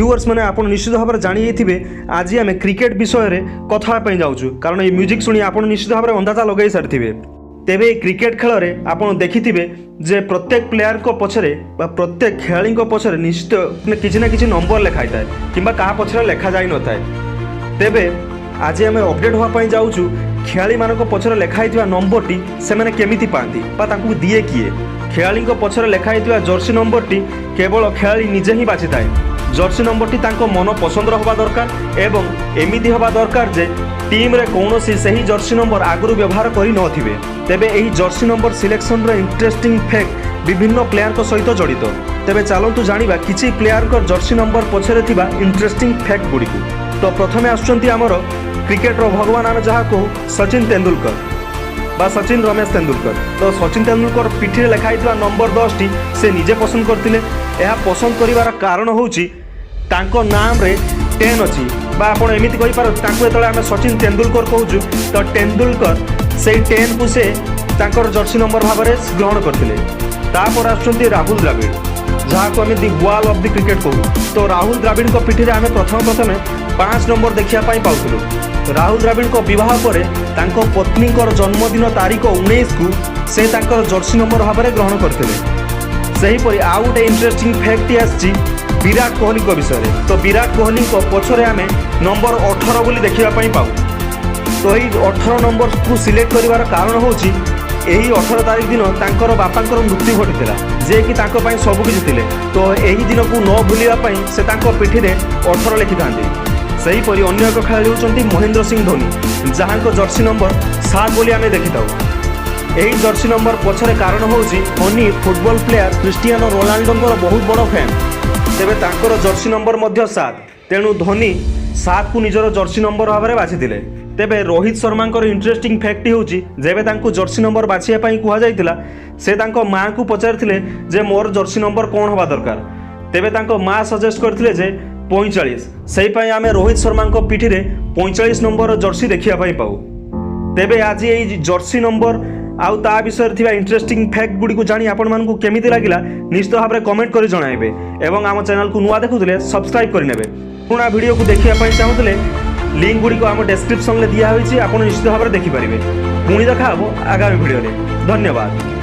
Viewers मैंने आप निश्चित भाव में जानी आज आम क्रिकेट विषय में कथा जाऊँ कारण ये म्यूजिक शुणी आप निश्चित भाव में अंदाजा लगे सारी तेरे क्रिकेट खेल में आप देखिथे जे प्रत्येक प्लेयर को पछरे प्रत्येक खेलाड़ी पछरे निश्चित किसी ना किसी नंबर लिखाई था कि पछरे लिखा जाई न था तेबे आज आम अपडेट होगापाई जाऊँ खेलाड़ी मान पछरे लिखाई नंबर टी से केमिति पाती दिए किए खेलाड़ी पछरे लिखाई जर्सी नंबर टी केवल खेलाड़ी निजे ही बाछि थाए जर्सी नंबर टी तांको मन पसंद हवा दरकार एवं एमिति हवा दरकार जे टीम रे कौनसी सही जर्सी नंबर आगुरी व्यवहार करि नथिबे तेबे एही जर्सी नंबर सिलेक्शन रे इंटरेस्टिंग फैक्ट विभिन्न प्लेयर को सहित जड़ित तेबे चलतु जानिबा किछि प्लेयर को जर्सी नंबर पछरे थिबा इंटरेस्टिंग फैक्ट गुडी तो प्रथमे आछंती हमर क्रिकेट रो भगवान आमे जहा को सचिन तेंदुलकर बा सचिन रमेश तेंदुलकर तो सचिन तेंदुलकर पिठी लिखाई नंबर 10 टी से निजे पसंद करथिले यह पसंद करिवार कारण होउची तांको नाम रे 10 अछि बा आपण एमिति कहि पार तांको एतले आमे सचिन तेंदुलकर कहूछु तो तेंदुलकर से 10 को से तांकर जर्सी नंबर भाव में ग्रहण करथिले तापर आछंती राहुल द्राविड जहाँ को आम दि वाल ऑफ द क्रिकेट कहू तो राहुल द्राविड को पिठी आम प्रथम 5 नंबर देखा पाऊलु राहुल द्राविड को विवाह पर पत्नी जन्मदिन तारीख 19 को से जर्सी नंबर भाव में ग्रहण करते आउ गोटे इंटरेस्टिंग फैक्ट आसी विराट कोहली को विषय में तो विराट कोहली को पछरे आम नंबर 18 बोली देखापी पाऊ तो यही 18 नंबर को सिलेक्ट कर कारण हूँ यही 18 तारीख दिन तांकर बापांकर मृत्यु घटी जे कि सबकिछि थिले तो यही दिन को न भूलवाई से पिठी 18 लिखि था सेहीपरि अन्य एक खेलाड़ी होती महेंद्र सिंह धोनी जहाँ को जर्सी नंबर 7 बोली आम देखी था यही जर्सी नंबर पछरे कारण हूँ Dhoni football player Cristiano Ronaldo बहुत बड़ फैन तेबे तांकर जर्सी नंबर 7 तेणु धोनी 7 को निजर जर्सी नंबर भाव में बाछिथिले तेबे रोहित शर्मा इंटरेस्टिंग फैक्ट होउची जेबे तांको जर्सी नंबर बाछिया पई कुहा जायतिला से तांको मां को पचारथिले जे मोर जर्सी नंबर कोन होबा दरकार तेबे तांको मां सजेस्ट करथिले जे 45 सेही पई आमे रोहित शर्मा को पिठी रे 45 नंबर जर्सी देखिया पई पाऊ तेबे आज एई जर्सी नंबर आउ ता विषय रे थिबा इंटरेस्टिंग फैक्ट गुडी को जानी आपण मानकु केमिति लागिला निश्चित भाव में कमेंट करि जणाइबे एवं आम चैनल को नुआ देखुथिले सब्सक्राइब करि नेबे पुणा वीडियो को देखिया पई चाहुथिले लिंक गुडी को आम डिस्क्रिप्शन में दिया होईची आपण निश्चित भाव में देखि परिबे पुणी देखा हबो आगामी वीडियो रे धन्यवाद।